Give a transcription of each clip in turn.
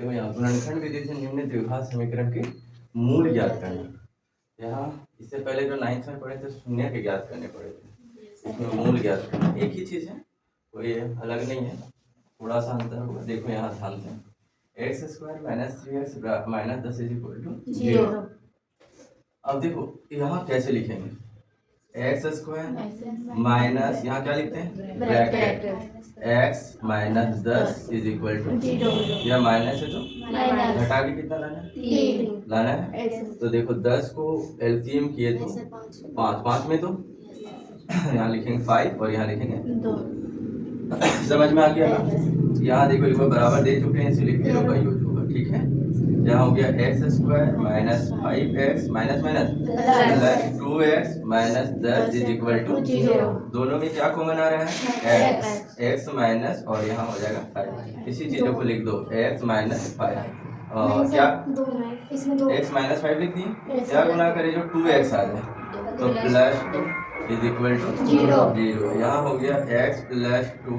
देखो यहाँ गुणनखंड विधि से निम्न द्विघात समीकरण के मूल ज्ञात करना। यहाँ इससे पहले जो 9th में पढ़े थे शून्य के ज्ञात करने पड़े थे, इसमें मूल ज्ञात करना एक ही चीज़ है, कोई अलग नहीं है, थोड़ा सा अंतर होगा। देखो यहाँ ध्यान से x square minus 3x minus 10 is equal to 0। अब देखो यहाँ कैसे लिखेंगे, एक्स स्क्वायर माइनस यहाँ क्या लिखते हैं bracket x minus 10 is equal to 0। यह माइनस है तो घटा के कितना लाना है तो देखो 10 को एलसीएम किए तो 5 में तो यहाँ लिखेंगे 5 और यहाँ लिखेंगे 2। समझ में आ गया ना। यहाँ देखो एक बार बराबर दे चुके हैं इसलिए फिर का यूज होगा, ठीक है। यहाँ हो गया x square minus 5x minus minus plus 2x minus 10 is equal to 0। दोनों में क्या कॉमन आ रहा है x माइनस और यहाँ हो जाएगा 5। इसी चीजों को लिख दो x माइनस 5 क्या x माइनस 5 लिख दिए, क्या गुना करें जो 2x आ जाए तो प्लस 2 इज इक्वल टू 0। यहाँ हो गया x प्लस 2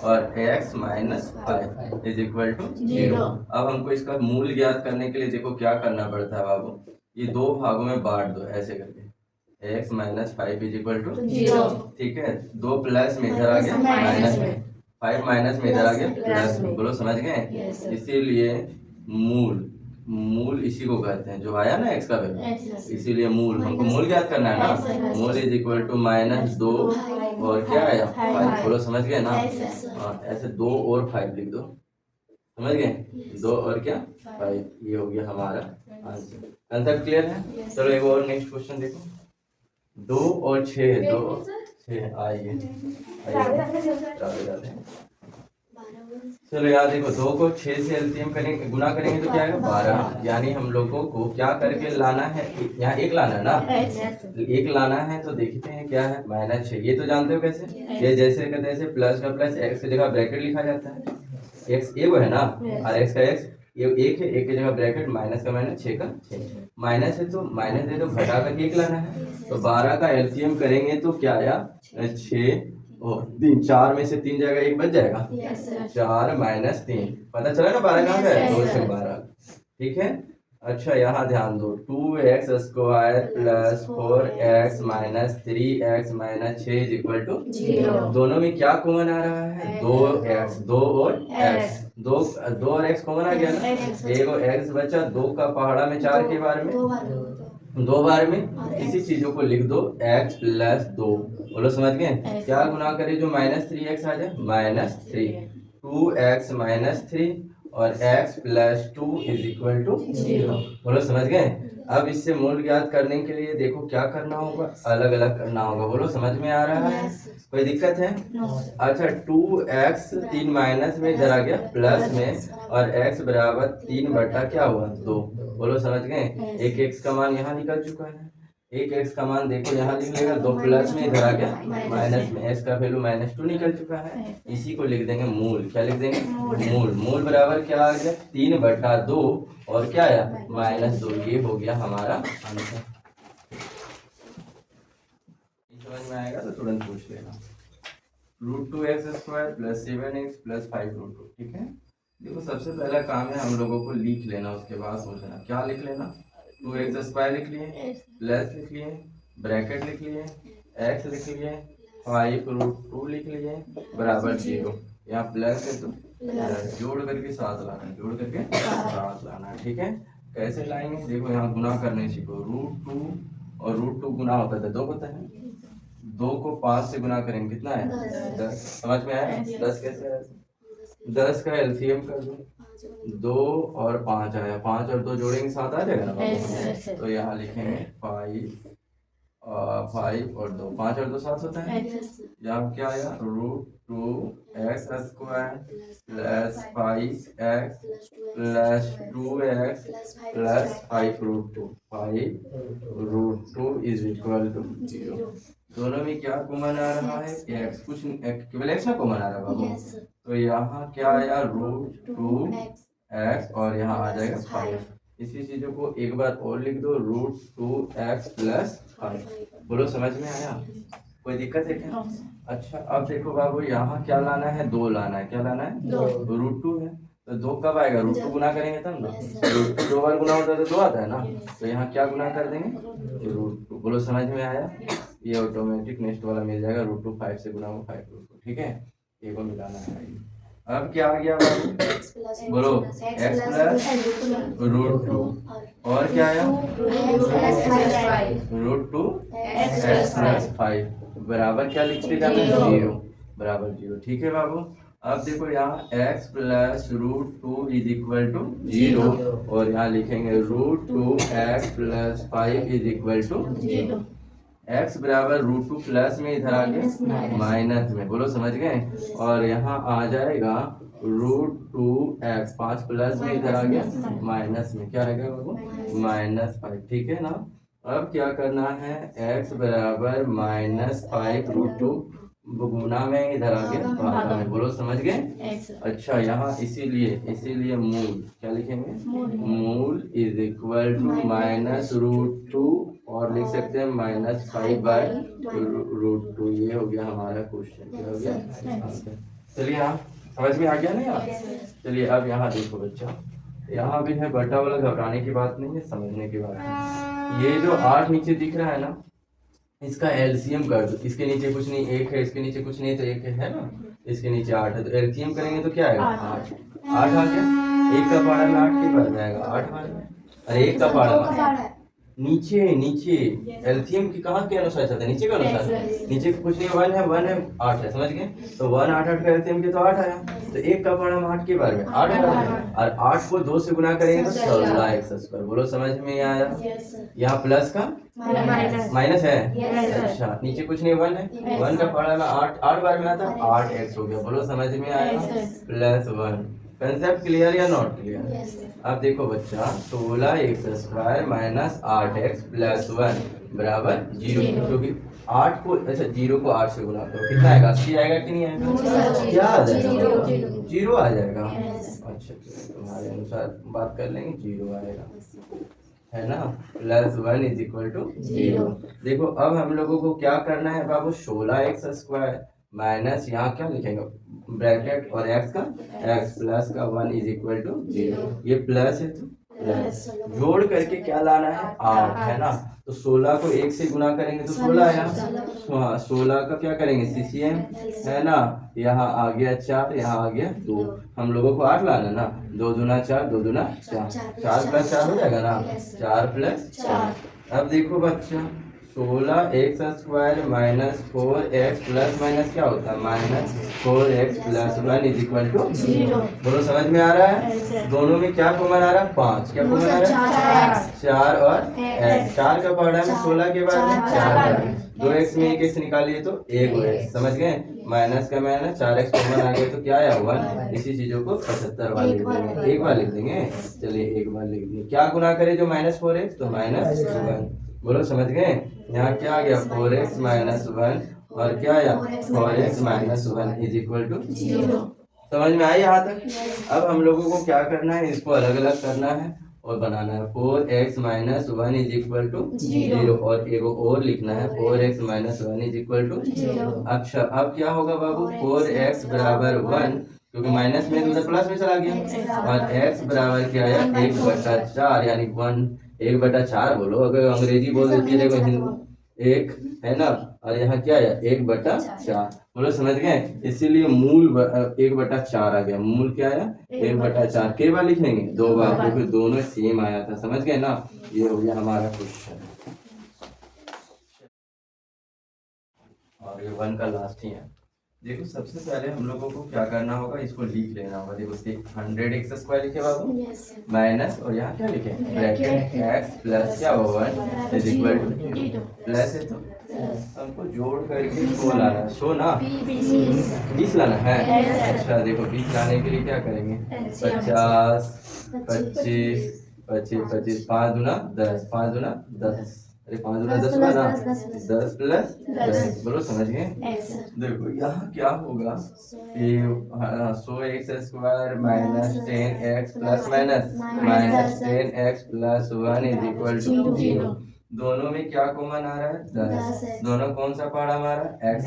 और x minus 5 is equal to 0। अब हमको इसका मूल ज्ञात करने के लिए देखो क्या करना पड़ता है बाबू, ये दो भागों में बांट दो ऐसे करके x minus 5 is equal to 0। ठीक है, दो प्लस में इधर आ गया माइनस में, 5 माइनस में इधर आ गया प्लस में, बोलो समझ गए। इसीलिए मूल इसी को कहते हैं जो आया ना x का वैल्यू, इसीलिए मूल हमको मूल ज्ञात करना है ना। मूल इज इक्वल टू माइनस 2 और क्या आया 5, बोलो समझ गए ना। ऐसे 2 और 5 लिख दो, समझ गए, 2 और क्या 5, ये हो गया हमारा आंसर। कंसेप्ट क्लियर है। चलो एक और नेक्स्ट क्वेश्चन देखो, 2 और 6 2 6 आइए चलो यार देखो 2 को 6 से एलसीएम करेंगे, गुना करेंगे तो क्या आएगा 12। यानी हम लोगों को क्या करके लाना है, यहाँ एक लाना है ना, एक लाना है तो देखते हैं क्या है माइनस 6। ये तो जानते हो कैसे, ये जैसे कहते हैं प्लस का प्लस एक्स की जगह ब्रैकेट लिखा जाता है, एक्स एक है ना और एक्स का एक्स ये एक है, एक की जगह ब्रैकेट माइनस का माइनस 6 का 6 माइनस है तो माइनस है तो घटा करके एक लाना है। तो 12 का एलसीएम करेंगे तो क्या आया 6 और 3, 4 में से 3 जाएगा, एक बच जाएगा 4 माइनस 3, पता चला ना 12 कहाँ पे है 2 से 12, ठीक है। अच्छा यहाँ ध्यान दो 2x square plus 4x minus 3x minus 6 is equal to 0। दोनों में क्या कॉमन आ रहा है 2x, 2 और x, 2 और x कॉमन आ गया ना, एक और x बचा, 2 का पहाड़ा में 4 के बार में 2 बार में, इसी चीजों को लिख दो x प्लस 2, बोलो समझ गए। क्या गुना करे जो माइनस 3x आ जाए माइनस 3, 2x माइनस 3 और x plus 2 is equal to 0, बोलो समझ गए। अब इससे मूल ज्ञात करने के लिए देखो क्या करना होगा, अलग अलग करना होगा, बोलो समझ में आ रहा है, कोई दिक्कत है। अच्छा 2x 3 माइनस में इधर आ गया प्लस में और x बराबर 3 बटा क्या हुआ 2, बोलो समझ गए। एक x का मान यहाँ निकल चुका है, एक x का मान देखो यहाँ लिख लेगा, 2 प्लस में इधर आ गया माइनस में, x का वैल्यू माइनस 2 निकल चुका है, इसी को लिख देंगे मूल। क्या लिख देंगे मूल। मूल बराबर क्या आ गया 3 बटा 2 और क्या आया माइनस 2, ये हो गया हमारा आंसर। समझ में आएगा तो तुरंत पूछ लेना। √2x square plus 7x plus 5√2, ठीक है। देखो सबसे पहला काम है हम लोगों को लिख लेना, उसके बाद सोचना क्या लिख लेना। 2x स्क्वायर लिख लिए, प्लस लिख लिए, ब्रैकेट लिख लिए, x लिख लिए, 5√2 लिख लिए बराबर 0। यहाँ प्लस है तो जोड़ करके साथ लाना, जोड़ करके साथ लाना, ठीक है। कैसे लाएंगे देखो, यहाँ गुना करने सीखो, √2 और √2 गुना होता है 2 होता है, 2 को 5 से गुना करेंगे कितना है 10, समझ में आया 10 कैसे है, 10 का एलसीएम कर दो, 2 और 5 आया, 5 और 2 जोड़ेंगे 7 आ जाएगा ना, तो यहाँ लिखेंगे 5 और 2, 5 और 2 7 होता है। यहाँ क्या आया √2x square plus 5x plus 2x plus 5√2, 5√2 is equal to 0। दोनों में क्या कॉमन आ रहा है x, कुछ केवल x ना कॉमन आ रहा है बाबू, तो यहाँ क्या आया √2x और यहाँ आ जाएगा 5। इसी चीजों को एक बार और लिख दो, √2x प्लस 5, बोलो समझ में आया, कोई दिक्कत है क्या। अच्छा अब देखो बाबू यहाँ क्या लाना है 2 लाना है, क्या लाना है √2 है, तो 2 कब आएगा, रूट 2 गुना करेंगे तब ना। रूट 2 2 बार गुना होता है तो 2 आता है ना, तो यहाँ क्या गुना कर देंगे, रूट 2। बोलो समझ में आया। ये ऑटोमेटिक नेक्स्ट वाला मिल जाएगा, रूट 2 5 से गुना हो 5 रूट 2, ठीक है। ये को मिलाना है। अब क्या आ गया बाबू, बोलो x प्लस रूट 2 और क्या आया, रूट 2 x प्लस 5 बराबर क्या लिखते जाना, 0 बराबर 0, ठीक है बाबू। अब देखो यहाँ x plus root 2 is equal to 0 और यहाँ लिखेंगे root 2 x plus 5 is equal to 0। x बराबर रूट 2 प्लस में इधर आ गया माइनस में, बोलो समझ गए। और यहाँ आ जाएगा रूट 2 x 5 प्लस में इधर आ गया माइनस में, क्या रहेगा बाबू, -5, ठीक है ना। अब क्या करना है, x बराबर -5 रूट 2 गुना में इधर आ गया भागा में, बोलो समझ गए। अच्छा यहाँ इसीलिए मूल क्या लिखेंगे, मूल is equal to minus root 2 और लिख सकते हैं -5 बाय रूट 2। ये हो गया हमारा क्वेश्चन, क्या हो गया। चलिए यहाँ समझ में आ गया ना यार। चलिए अब यहाँ देखो बच्चा, यहाँ भी है बटा वाला, घबराने की बात नहीं है, समझने की बात है। ये जो 8 नीचे दिख रहा है ना, इसका एलसीएम कर दो। इसके नीचे कुछ नहीं, 1 है, इसके नीचे कुछ नहीं तो 1 है ना, इसके नीचे 8 है, तो एलसीएम करेंगे तो क्या आएगा, 8 आ गया। 1 का पारा में 8 के बार में आएगा, 8 बार में। अरे 1 का पारा नीचे एलसीएम की कहाँ के अनुसार चलता है, नीचे के अनुसार। नीचे कुछ नहीं, 1 है 8 है, समझ गए। तो 1 8 8 का एलसीएम के तो 8 आया, तो 1 का पारा में 8 के बार में 8 और 8 को 2 से गुना करेंगे तो 16x²। बोलो समझ में आया। यहाँ प्लस का माइनस है, अच्छा नीचे कुछ नहीं, 1 है, 1 का पारा में 8 बार में आता है, 8x हो गया। बोलो समझ में आया, +1। कंसेप्ट क्लियर या नॉट क्लियर। अब देखो बच्चा, 16x² माइनस 8x प्लस 1 बराबर 0, क्योंकि 8 को, अच्छा 0 को 8 से गुना करो, कितना आएगा, 80 आएगा कि नहीं आएगा, क्या आ जाएगा, 0 आ जाएगा। अच्छा तुम्हारे अनुसार बात कर लेंगे, 0 आएगा, है ना। +1 इज इक्वल टू 0। देखो अब हम लोगों को क्या करना है बाबू, 16x² माइनस यहाँ क्या लिखेंगे ब्रैकेट और x का x प्लस का 1 इज इक्वल टू 0। ये प्लस है तो प्लस, जोड़ करके क्या लाना है, 8 है ना। तो 16 को 1 से गुना करेंगे तो 16 आया, हाँ 16 का क्या करेंगे सीसीएम, है ना। यहाँ आ गया 4, यहाँ आ गया 2, हम लोगों को 8 लाना ना, 2 दूना 4, 2 दूना 4, 4 + 4 हो जाएगा ना, 4 + 4। अब देखो बच्चा, 16x² minus 4x plus minus क्या होता है, -4x plus 1 is equal to 0। बोलो समझ में आ रहा है। दोनों में क्या कॉमन आ रहा है, 5, क्या कॉमन आ रहा है, 4 और x। 4 का पारा में 16 के बाद में 4 2x में 1x निकालिए तो 1x, समझ गए। माइनस का माइनस, 4x कॉमन आ गया तो क्या आया 1। इसी चीजों को 75 बार लिख देंगे, एक बार लिख देंगे। चलिए एक बार लिख देंगे, क्या गुना करें जो -4x, तो -1। बोलो समझ गए। यहाँ क्या आ गया 4x माइनस 1 और क्या आया 4x minus 1 is equal to 0। समझ में आई यहाँ तक। अब हम लोगों को क्या करना है, इसको अलग अलग करना है और बनाना है। 4x minus 1 is equal to 0 और एक और लिखना है 4x minus 1 is equal to 0। अच्छा अब क्या होगा बाबू, 4x बराबर 1, क्योंकि माइनस में मतलब प्लस में चला गया, और x बराबर क्या आया 1/4 यानी 1/4 बोलो, अगर अंग्रेजी बोल देती है देखो हिंदी 1 है ना, और यहाँ क्या है 1/4। बोलो समझ गए। इसीलिए मूल 1/4 आ गया, मूल क्या आया 1/4। कई बार लिखेंगे, 2 बार, क्योंकि दोनों सेम आया था, समझ गए ना। ये हो गया हमारा क्वेश्चन, और ये 1 का लास्ट ही है। देखो सबसे पहले हम लोगों को क्या करना होगा, इसको लिख लेना होगा। देखो 100x² लिखे बाबू, माइनस और यहाँ क्या लिखे ब्रैकेट x प्लस क्या 1 इज इक्वल टू प्लस है, तो हमको जोड़ करके शो लाना है, शो ना 20 लाना है। अच्छा देखो 20 लाने के लिए क्या करेंगे, 50 25 25 25 5 दूना 10, 5 दूना 10, अरे 5 दूना 10 हुआ ना, 10 प्लस 10। बोलो समझ गए। देखो यहाँ क्या होगा, 100x² minus 10x plus minus 10x plus 1 is equal to 0। दोनों में क्या कॉमन आ रहा है 10, दोनों कौन सा पारा हमारा x,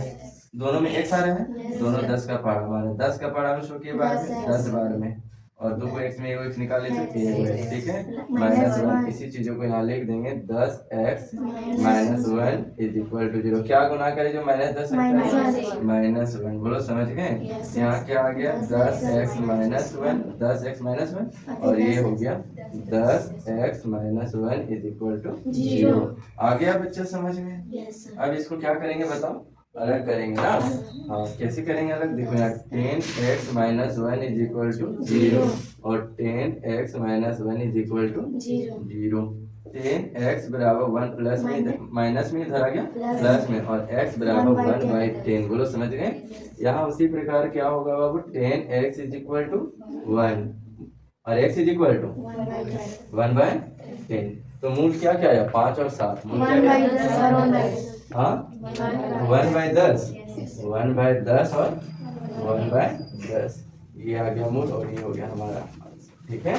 दोनों में x आ रहा है, दोनों 10 का पारा हमारा, 10 का पारा में 100 के बार में 10 बार में और 2 को x में एगो x निकाले तो 3x, ठीक है। -1 इसी चीजों को यहाँ लिख देंगे 10x -1 इज इक्वल टू 0। क्या गुना करे जो -10 -1, बोलो समझ गए। यहाँ क्या आ गया 10x -1, 10x -1 और ये हो गया 10x -1 इज इक्वल टू 0। आ गया बच्चा समझ में। अब इसको क्या करेंगे बताओ, अलग करेंगे ना। हाँ कैसे करेंगे अलग, देखो यहाँ 10x -1 इज इक्वल टू 0 और 10x -1 is equal to 0। 10x बराबर 1 प्लस में माइनस में इधर आ गया प्लस में और x बराबर 1/10, बोलो समझ गए। यहाँ उसी प्रकार क्या होगा बाबू 10x इज इक्वल टू 1 और x इज इक्वल टू 1/10। तो मूल क्या क्या आया 5 और 7, मूल क्या हाँ 1/10, 1/10 और 1/10 ये आ गया मूल और ये हो गया हमारा, ठीक है।